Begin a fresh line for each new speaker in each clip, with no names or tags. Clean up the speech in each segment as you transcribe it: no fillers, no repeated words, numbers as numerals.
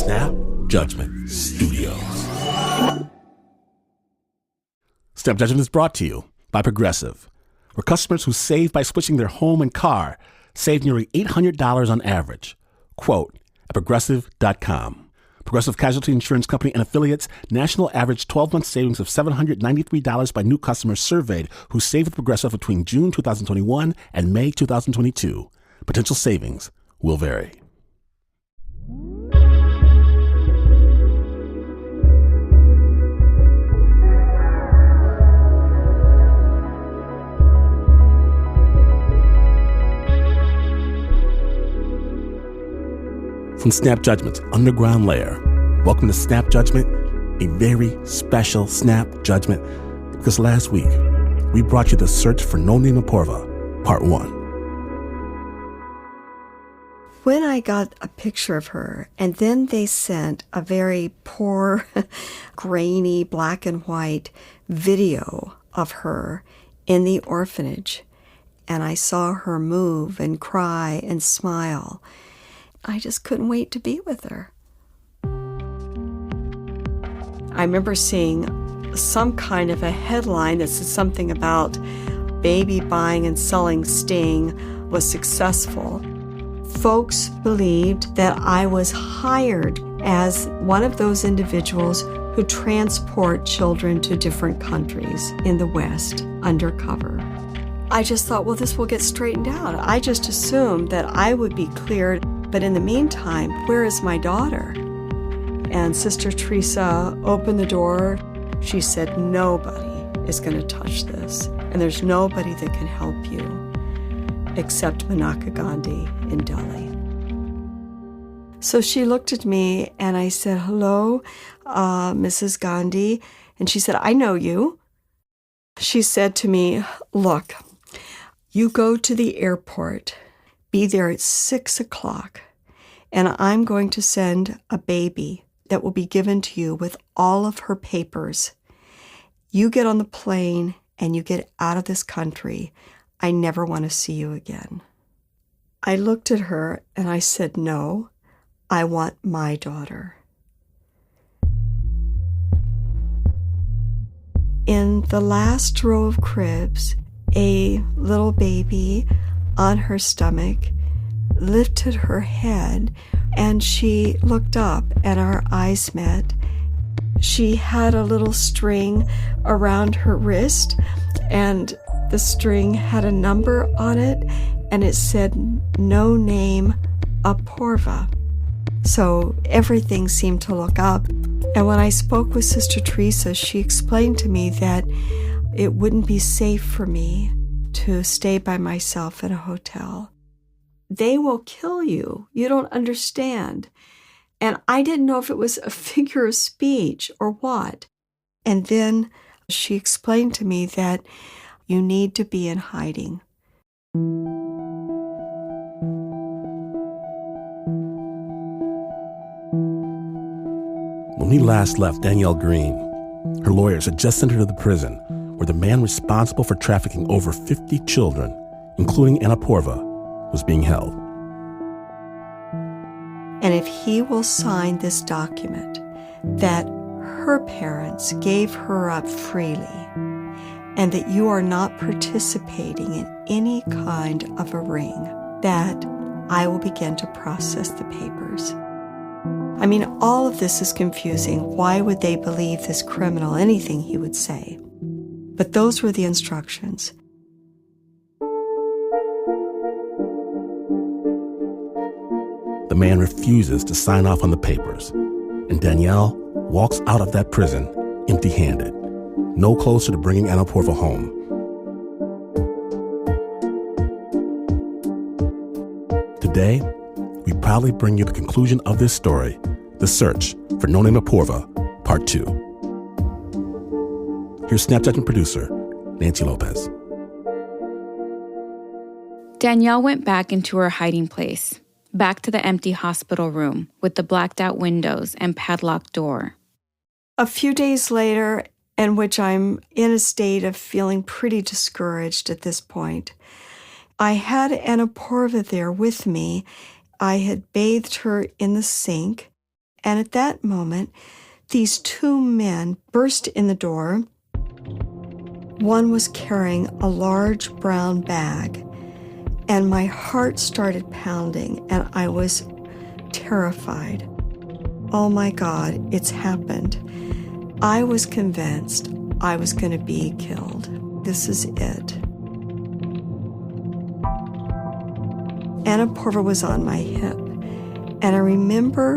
Snap Judgment Studios. Snap Judgment is brought to you by Progressive, where customers who save by switching their home and car save nearly $800 on average. Quote at Progressive.com. Progressive Casualty Insurance Company and affiliates, national average 12-month savings of $793 by new customers surveyed who saved with Progressive between June 2021 and May 2022. Potential savings will vary. From Snap Judgment's underground lair, welcome to Snap Judgment, a very special Snap Judgment, because last week we brought you the search for No Name Aporva, Part 1.
When I got a picture of her, and then they sent a very poor, grainy, black and white video of her in the orphanage, and I saw her move and cry and smile, I just couldn't wait to be with her. I remember seeing some kind of a headline that said something about baby buying and selling sting was successful. Folks believed that I was hired as one of those individuals who transport children to different countries in the West undercover. I just thought, well, this will get straightened out. I just assumed that I would be cleared. But in the meantime, where is my daughter? And Sister Teresa opened the door. She said, nobody is going to touch this. And there's nobody that can help you except Manaka Gandhi in Delhi. So she looked at me and I said, hello, Mrs. Gandhi. And she said, I know you. She said to me, look, you go to the airport. Be there at 6 o'clock, and I'm going to send a baby that will be given to you with all of her papers. You get on the plane and you get out of this country. I never want to see you again. I looked at her and I said, no, I want my daughter. In the last row of cribs, a little baby on her stomach, lifted her head, and she looked up and our eyes met. She had a little string around her wrist, and the string had a number on it, and it said, No Name Aporva. So everything seemed to look up. And when I spoke with Sister Teresa, she explained to me that it wouldn't be safe for me to stay by myself in a hotel. They will kill you. You don't understand. And I didn't know if it was a figure of speech or what. And then she explained to me that you need to be in hiding.
When we last left Danielle Green, her lawyers had just sent her to the prison where the man responsible for trafficking over 50 children, including Anna Aporva, was being held.
And if he will sign this document that her parents gave her up freely and that you are not participating in any kind of a ring, that I will begin to process the papers. I mean, all of this is confusing. Why would they believe this criminal anything he would say? But those were the instructions.
The man refuses to sign off on the papers, and Danielle walks out of that prison empty-handed, no closer to bringing Anna Aporva home. Today, we proudly bring you the conclusion of this story, The Search for No Name Aporva, Part 2. Here's Snap Judgment producer, Nancy López.
Danielle went back into her hiding place, back to the empty hospital room with the blacked-out windows and padlocked door.
A few days later, in which I'm in a state of feeling pretty discouraged at this point, I had Anna Aporva there with me. I had bathed her in the sink, And at that moment, these two men burst in the door. One was carrying a large brown bag, and my heart started pounding, and I was terrified. Oh my God, it's happened. I was convinced I was going to be killed. This is it. Aporva was on my hip, and I remember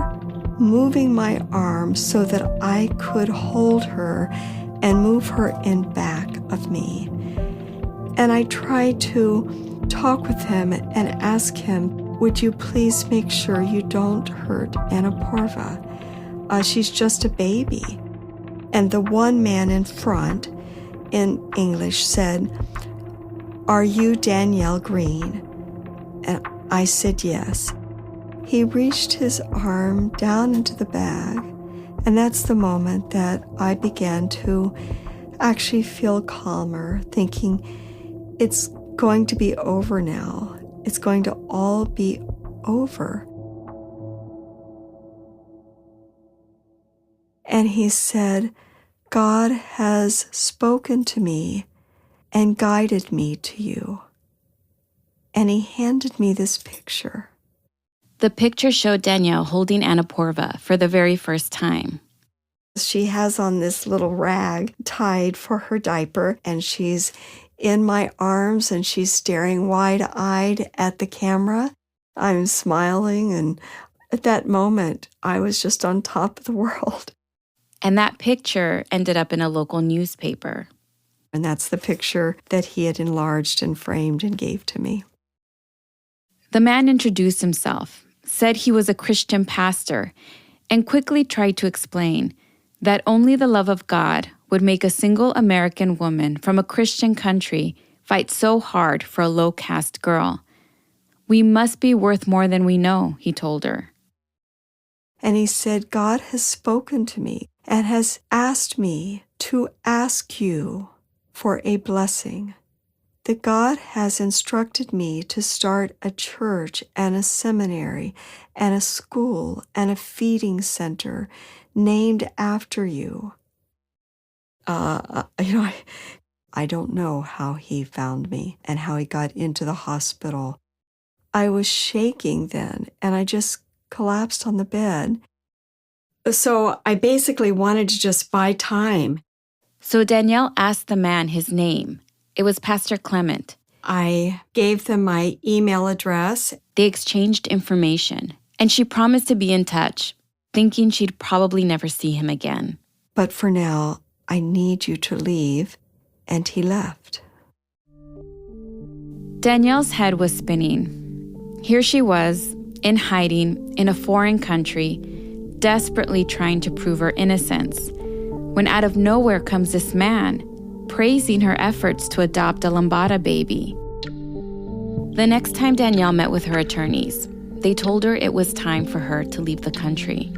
moving my arm so that I could hold her and move her in back of me. And I tried to talk with him and ask him, would you please make sure you don't hurt Aporva? She's just a baby. And the one man in front, in English, said, are you Danielle Green? And I said yes. He reached his arm down into the bag, and that's the moment that I began to actually feel calmer, thinking it's going to be over now. It's going to all be over. And he said, God has spoken to me and guided me to you. And he handed me this picture.
The picture showed Danielle holding Aporva for the very first time.
She has on this little rag tied for her diaper, and she's in my arms, and she's staring wide-eyed at the camera. I'm smiling, and at that moment, I was just on top of the world.
And that picture ended up in a local newspaper.
And that's the picture that he had enlarged and framed and gave to me.
The man introduced himself, said he was a Christian pastor, and quickly tried to explain that only the love of God would make a single American woman from a Christian country fight so hard for a low-caste girl. We must be worth more than we know, he told her.
And he said, God has spoken to me and has asked me to ask you for a blessing. That God has instructed me to start a church and a seminary and a school and a feeding center named after you. I don't know how he found me and how he got into the hospital. I was shaking then, and I just collapsed on the bed. So I basically wanted to just buy time.
So Danielle asked the man his name. It was Pastor Clement.
I gave them my email address.
They exchanged information, and she promised to be in touch, thinking she'd probably never see him again.
But for now, I need you to leave. And he left.
Danielle's head was spinning. Here she was, in hiding, in a foreign country, desperately trying to prove her innocence, when out of nowhere comes this man, praising her efforts to adopt a lambada baby. The next time Danielle met with her attorneys, they told her it was time for her to leave the country.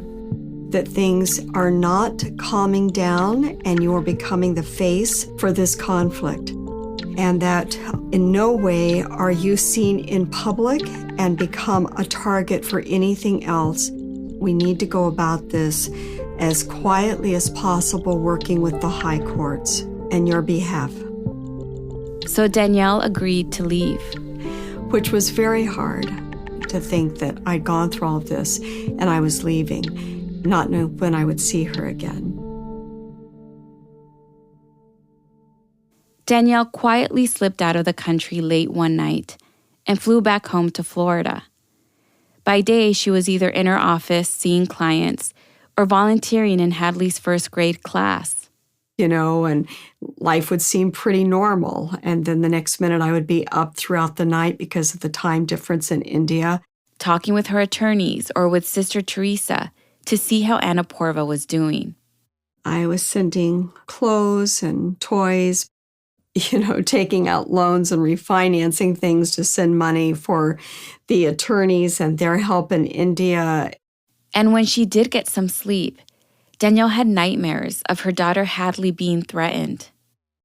That things are not calming down and you are becoming the face for this conflict. And that in no way are you seen in public and become a target for anything else. We need to go about this as quietly as possible, working with the high courts in your behalf.
So Danielle agreed to leave.
Which was very hard to think that I'd gone through all of this and I was leaving, not knowing when I would see her again.
Danielle quietly slipped out of the country late one night and flew back home to Florida. By day, she was either in her office seeing clients or volunteering in Hadley's first grade class.
And life would seem pretty normal. And then the next minute I would be up throughout the night because of the time difference in India.
Talking with her attorneys or with Sister Teresa to see how Aporva was doing.
I was sending clothes and toys, taking out loans and refinancing things to send money for the attorneys and their help in India.
And when she did get some sleep, Danielle had nightmares of her daughter Hadley being threatened.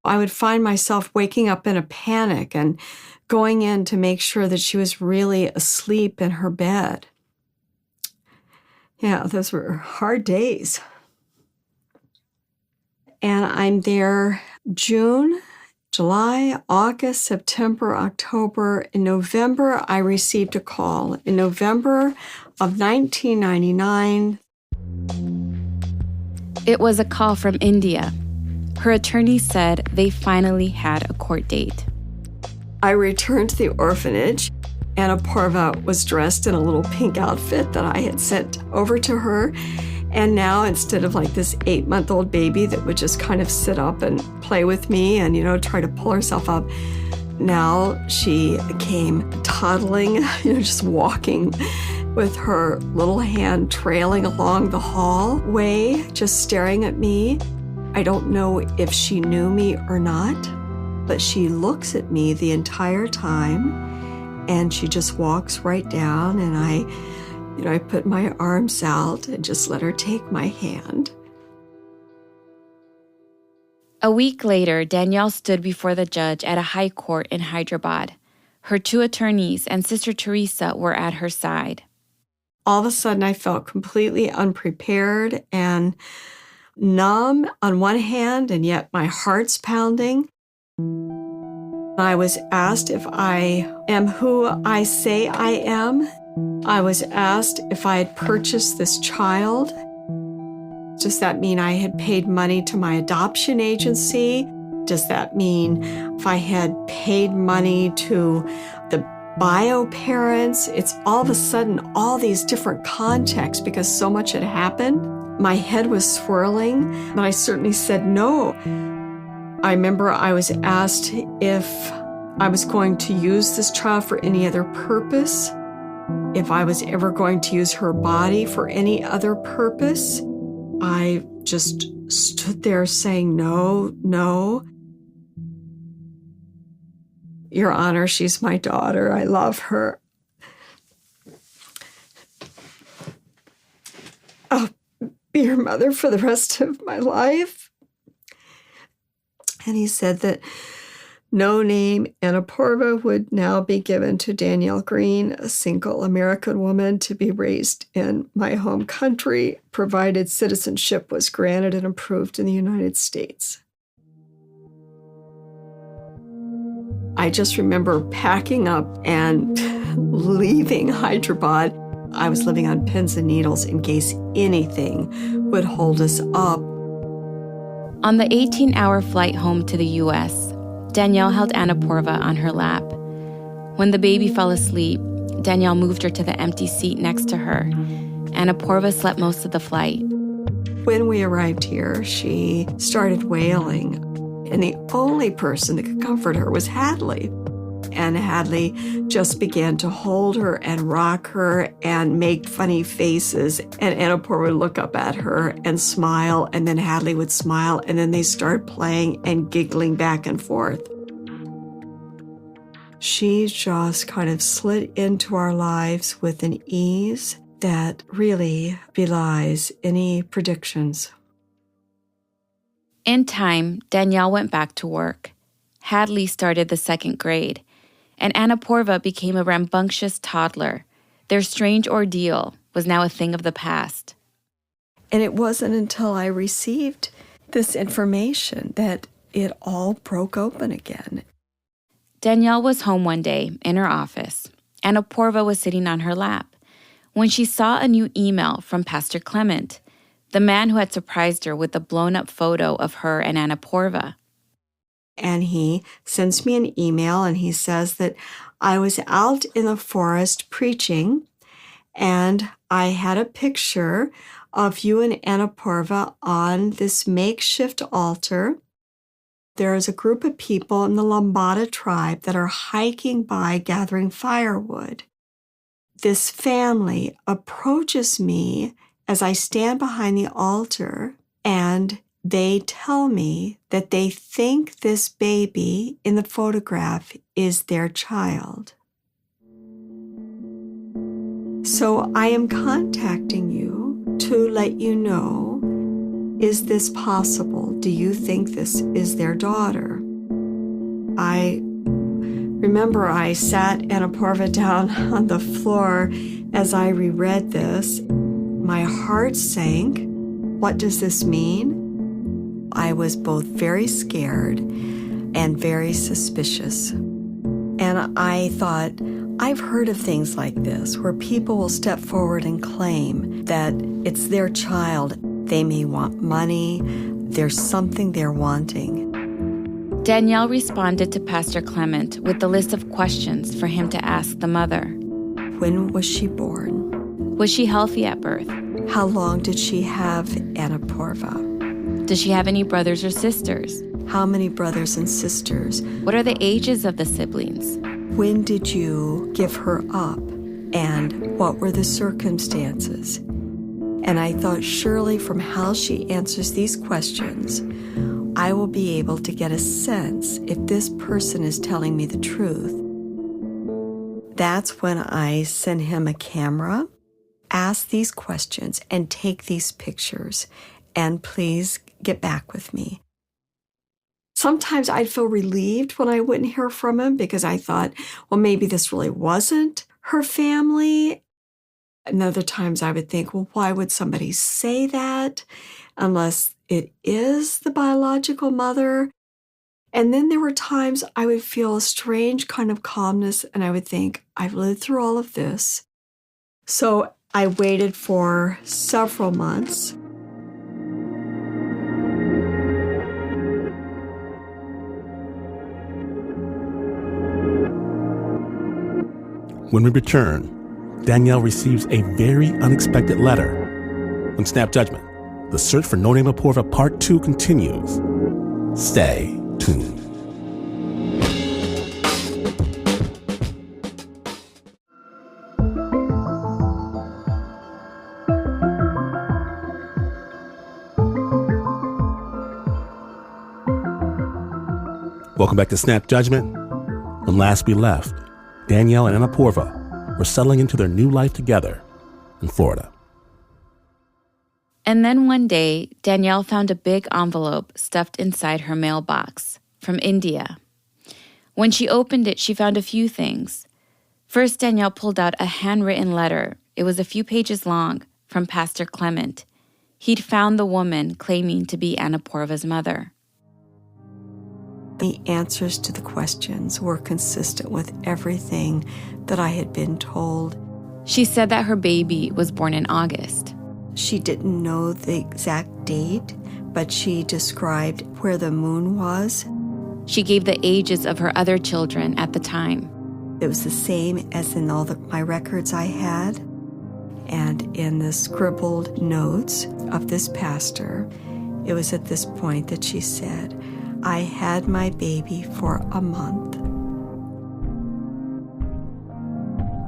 I would find myself waking up in a panic and going in to make sure that she was really asleep in her bed. Yeah, those were hard days. And I'm there June, July, August, September, October. In November, I received a call. In November of 1999.
It was a call from India. Her attorney said they finally had a court date.
I returned to the orphanage, and Aporva was dressed in a little pink outfit that I had sent over to her. And now, instead of like this 8-month-old baby that would just kind of sit up and play with me and, try to pull herself up, now she came toddling, just walking with her little hand trailing along the hallway, just staring at me. I don't know if she knew me or not, but she looks at me the entire time, and she just walks right down, and I put my arms out and just let her take my hand.
A week later, Danielle stood before the judge at a high court in Hyderabad. Her 2 attorneys and Sister Teresa were at her side.
All of a sudden, I felt completely unprepared and numb on one hand, and yet my heart's pounding. I was asked if I am who I say I am. I was asked if I had purchased this child. Does that mean I had paid money to my adoption agency? Does that mean if I had paid money to the bio parents? It's all of a sudden all these different contexts because so much had happened. My head was swirling, but I certainly said no. I remember I was asked if I was going to use this child for any other purpose, if I was ever going to use her body for any other purpose. I just stood there saying, no. Your Honor, she's my daughter. I love her. I'll be your mother for the rest of my life. And he said that no name and Aporva would now be given to Danielle Green, a single American woman to be raised in my home country, provided citizenship was granted and approved in the United States. I just remember packing up and leaving Hyderabad. I was living on pins and needles in case anything would hold us up.
On the 18-hour flight home to the U.S., Danielle held Aporva on her lap. When the baby fell asleep, Danielle moved her to the empty seat next to her. Aporva slept most of the flight.
When we arrived here, she started wailing, and the only person that could comfort her was Hadley. And Hadley just began to hold her and rock her and make funny faces. And Aporva would look up at her and smile, and then Hadley would smile, and then they started playing and giggling back and forth. She just kind of slid into our lives with an ease that really belies any predictions.
In time, Danielle went back to work. Hadley started the 2nd grade. And Aporva became a rambunctious toddler. Their strange ordeal was now a thing of the past.
And it wasn't until I received this information that it all broke open again.
Danielle was home one day in her office, and Aporva was sitting on her lap, when she saw a new email from Pastor Clement, the man who had surprised her with the blown-up photo of her and Aporva.
And he sends me an email, and he says that I was out in the forest preaching, and I had a picture of you and Aporva on this makeshift altar. There is a group of people in the Lambada tribe that are hiking by gathering firewood. This family approaches me as I stand behind the altar, and they tell me that they think this baby in the photograph is their child. So I am contacting you to let you know, is this possible? Do you think this is their daughter? I remember I sat Aporva down on the floor as I reread this. My heart sank. What does this mean? I was both very scared and very suspicious. And I thought, I've heard of things like this where people will step forward and claim that it's their child. They may want money. There's something they're wanting.
Danielle responded to Pastor Clement with a list of questions for him to ask the mother.
When was she born?
Was she healthy at birth?
How long did she have Aporva?
Does she have any brothers or sisters?
How many brothers and sisters?
What are the ages of the siblings?
When did you give her up? And what were the circumstances? And I thought, surely from how she answers these questions, I will be able to get a sense if this person is telling me the truth. That's when I sent him a camera, ask these questions, and take these pictures, and please get back with me. Sometimes I'd feel relieved when I wouldn't hear from him because I thought, well, maybe this really wasn't her family. And other times I would think, well, why would somebody say that unless it is the biological mother? And then there were times I would feel a strange kind of calmness and I would think, I've lived through all of this. So I waited for several months.
When we return, Danielle receives a very unexpected letter. On Snap Judgment, the search for No Name Aporva Part 2 continues. Stay tuned. Welcome back to Snap Judgment. When last we left, Danielle and Aporva were settling into their new life together in Florida.
And then one day, Danielle found a big envelope stuffed inside her mailbox from India. When she opened it, she found a few things. First, Danielle pulled out a handwritten letter. It was a few pages long from Pastor Clement. He'd found the woman claiming to be Aporva's mother.
The answers to the questions were consistent with everything that I had been told.
She said that her baby was born in August.
She didn't know the exact date, but she described where the moon was.
She gave the ages of her other children at the time.
It was the same as in all my records I had. And in the scribbled notes of this pastor, it was at this point that she said, I had my baby for a month.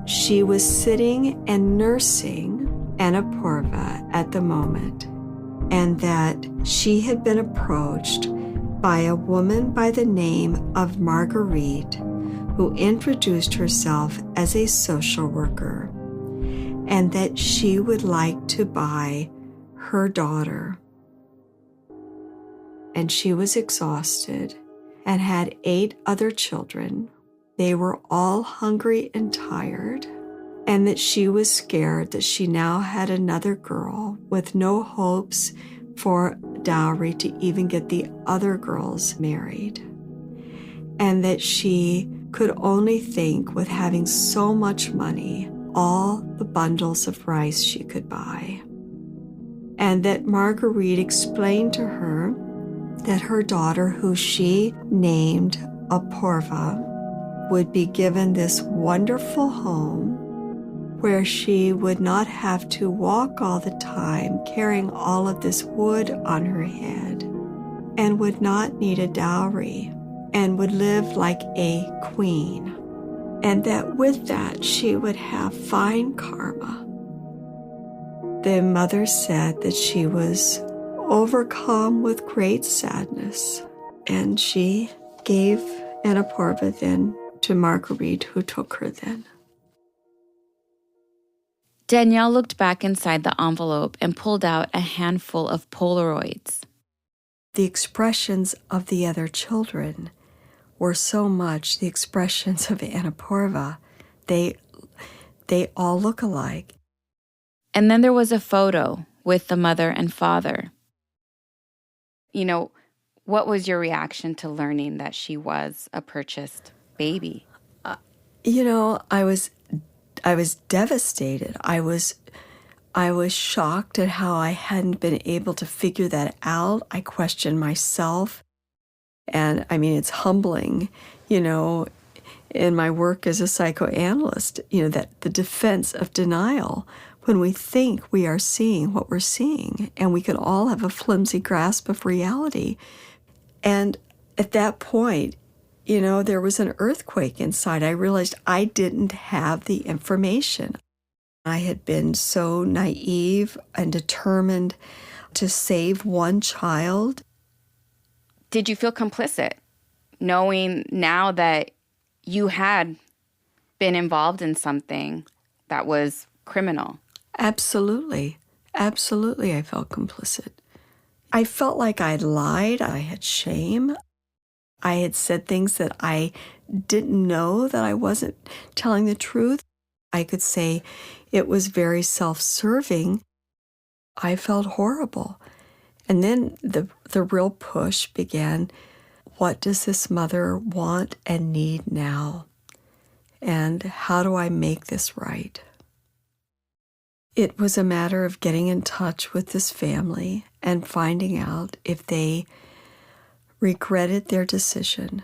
She was sitting and nursing Aporva at the moment, and that she had been approached by a woman by the name of Marguerite, who introduced herself as a social worker, and that she would like to buy her daughter. And she was exhausted and had 8 other children. They were all hungry and tired, and that she was scared that she now had another girl with no hopes for dowry to even get the other girls married, and that she could only think with having so much money, all the bundles of rice she could buy. And that Marguerite explained to her that her daughter, who she named Aporva, would be given this wonderful home where she would not have to walk all the time carrying all of this wood on her head, and would not need a dowry, and would live like a queen, and that with that she would have fine karma. The mother said that she was overcome with great sadness, and she gave Aporva then to Marguerite, who took her then.
Danielle looked back inside the envelope and pulled out a handful of Polaroids.
The expressions of the other children were so much the expressions of Aporva. They all look alike.
And then there was a photo with the mother and father. What was your reaction to learning that she was a purchased baby?
I was devastated. I was shocked at how I hadn't been able to figure that out. I questioned myself. And it's humbling, in my work as a psychoanalyst, that the defense of denial, when we think we are seeing what we're seeing, and we can all have a flimsy grasp of reality. And at that point, there was an earthquake inside. I realized I didn't have the information. I had been so naive and determined to save one child.
Did you feel complicit, knowing now that you had been involved in something that was criminal?
Absolutely. Absolutely, I felt complicit. I felt like I'd lied. I had shame. I had said things that I didn't know that I wasn't telling the truth. I could say it was very self-serving. I felt horrible. And then the real push began. What does this mother want and need now? And how do I make this right? It was a matter of getting in touch with this family and finding out if they regretted their decision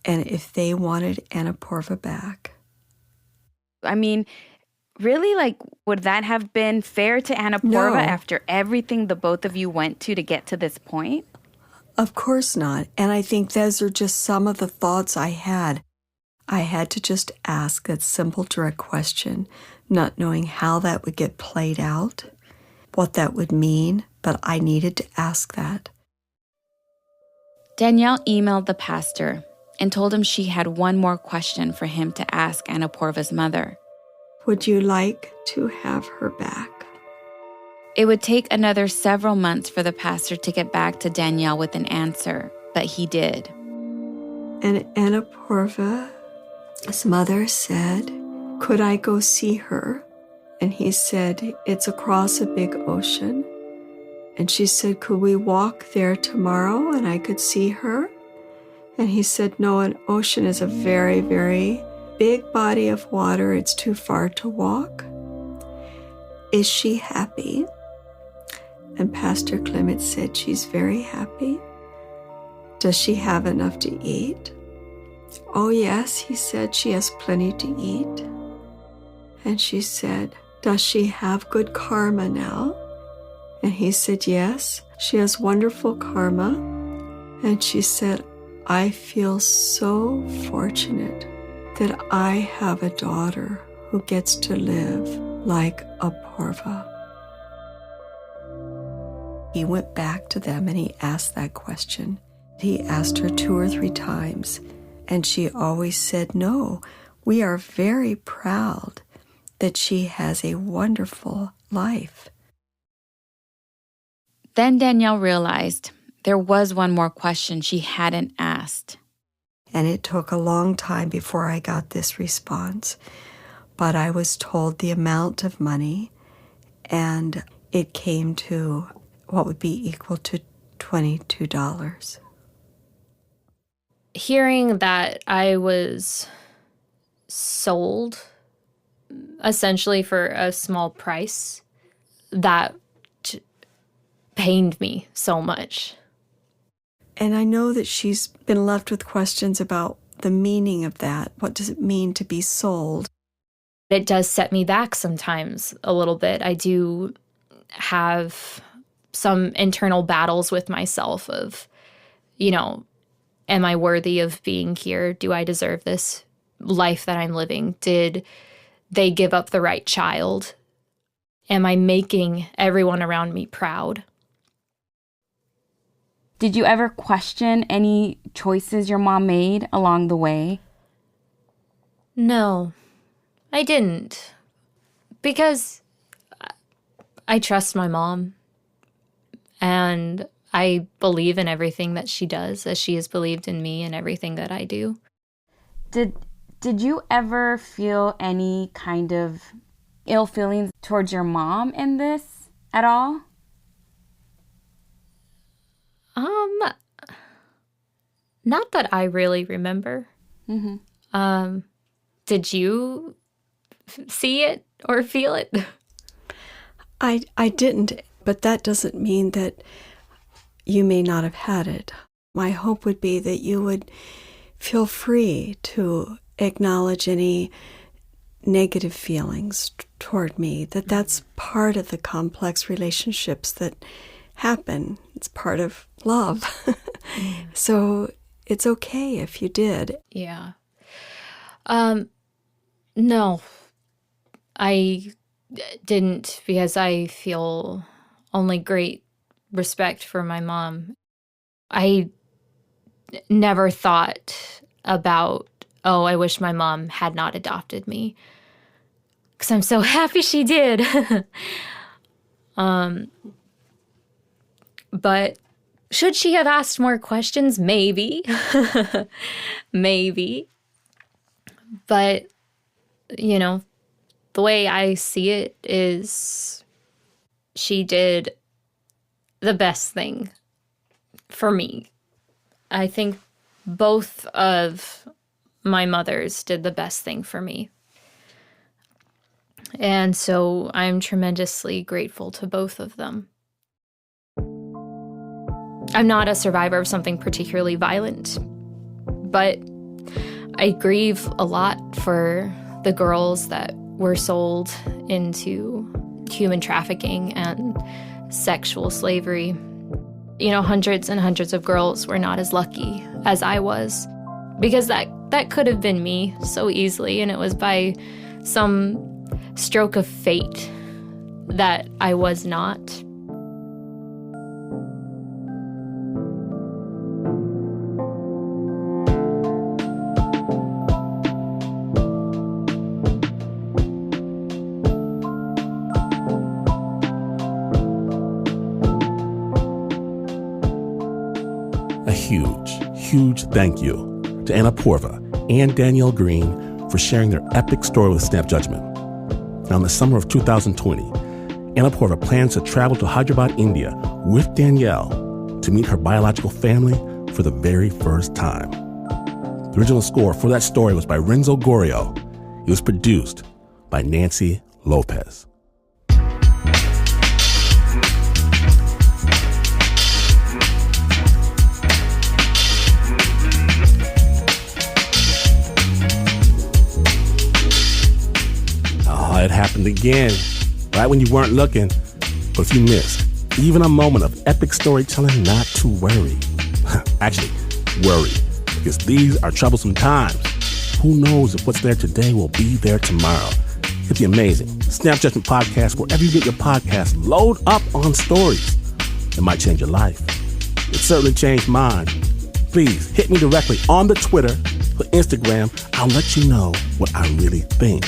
and if they wanted Aporva back.
Really, would that have been fair to Aporva
No.
after everything the both of you went to get to this point?
Of course not. And I think those are just some of the thoughts I had. I had to just ask that simple, direct question, not knowing how that would get played out, what that would mean, but I needed to ask that.
Danielle emailed the pastor and told him she had one more question for him to ask Aporva's mother.
Would you like to have her back?
It would take another several months for the pastor to get back to Danielle with an answer, but he did.
And Aporva's mother said, could I go see her? And he said, it's across a big ocean. And she said, could we walk there tomorrow and I could see her? And he said, no, an ocean is a very, very big body of water. It's too far to walk. Is she happy? And Pastor Clement said, she's very happy. Does she have enough to eat? Oh, yes, he said, she has plenty to eat. And she said, does she have good karma now? And he said, yes, she has wonderful karma. And she said, I feel so fortunate that I have a daughter who gets to live like Aporva. He went back to them and he asked that question. He asked her 2 or 3 times, and she always said no. We are very proud that she has a wonderful life.
Then Danielle realized there was one more question she hadn't asked.
And it took a long time before I got this response. But I was told the amount of money, and it came to what would be equal to $22.
Hearing that I was sold essentially for a small price, that pained me so much.
And I know that she's been left with questions about the meaning of that. What does it mean to be sold?
It does set me back sometimes a little bit. I do have some internal battles with myself of, am I worthy of being here? Do I deserve this life that I'm living? Did they give up the right child? Am I making everyone around me proud?
Did you ever question any choices your mom made along the way?
No, I didn't. Because I trust my mom. And I believe in everything that she does, as she has believed in me and everything that I do.
Did you ever feel any kind of ill feelings towards your mom in this at all?
Not that I really remember.
Mm-hmm.
Did you see it or feel it?
I didn't, but that doesn't mean that you may not have had it. My hope would be that you would feel free to acknowledge any negative feelings toward me, that that's part of the complex relationships that happen. It's part of love. So it's okay if you did.
Yeah. No, I didn't, because I feel only great respect for my mom. I never thought about, oh, I wish my mom had not adopted me, because I'm so happy she did. But should she have asked more questions? Maybe. Maybe. But, you know, the way I see it is she did the best thing for me. I think both of my mothers did the best thing for me. And so I'm tremendously grateful to both of them. I'm not a survivor of something particularly violent, but I grieve a lot for the girls that were sold into human trafficking and sexual slavery. You know, hundreds and hundreds of girls were not as lucky as I was, because that could have been me so easily, and it was by some stroke of fate that I was not.
Huge thank you to Aporva and Danielle Green for sharing their epic story with Snap Judgment. Now, in the summer of 2020, Aporva plans to travel to Hyderabad, India with Danielle to meet her biological family for the very first time. The original score for that story was by Renzo Gorrio. It was produced by Nancy López. It happened again, right when you weren't looking. But if you missed even a moment of epic storytelling, not to worry. Actually, worry, because these are troublesome times. Who knows if what's there today will be there tomorrow? It'd be amazing. Snap Judgment Podcast, wherever you get your podcast, load up on stories. It might change your life. It certainly changed mine. Please hit me directly on the Twitter or Instagram. I'll let you know what I really think.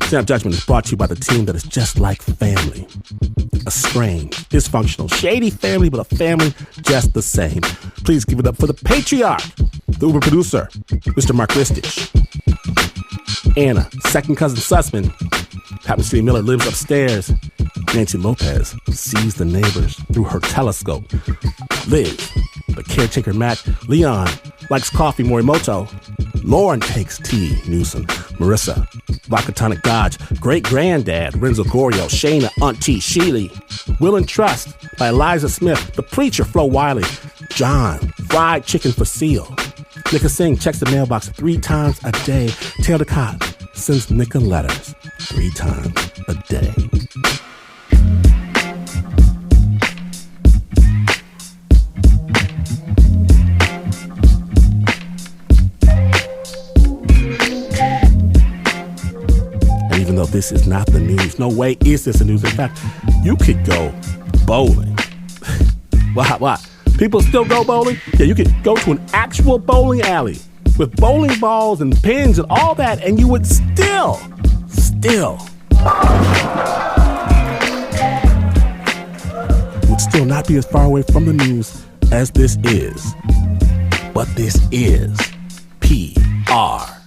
Snap Judgment is brought to you by the team that is just like family. A strange, dysfunctional, shady family, but a family just the same. Please give it up for the patriarch, the Uber producer, Mr. Mark Ristich. Anna, second cousin Sussman. Captain City Miller lives upstairs. Nancy López sees the neighbors through her telescope. Liz, the caretaker Mac. Leon likes coffee Morimoto. Lauren takes tea, Newsom. Marissa, Vodka Tonic Dodge. Great-granddad, Renzo Gorrio. Shayna, Auntie Sheely. Will and Trust by Eliza Smith. The Preacher, Flo Wiley. John, Fried Chicken for Seal. Nika Singh checks the mailbox 3 times a day. Tail the Cot sends Nika letters 3 times a day. Even though this is not the news, no way is this the news. In fact, you could go bowling. What? People still go bowling? Yeah, you could go to an actual bowling alley with bowling balls and pins and all that, and you would still not be as far away from the news as this is. But this is PR.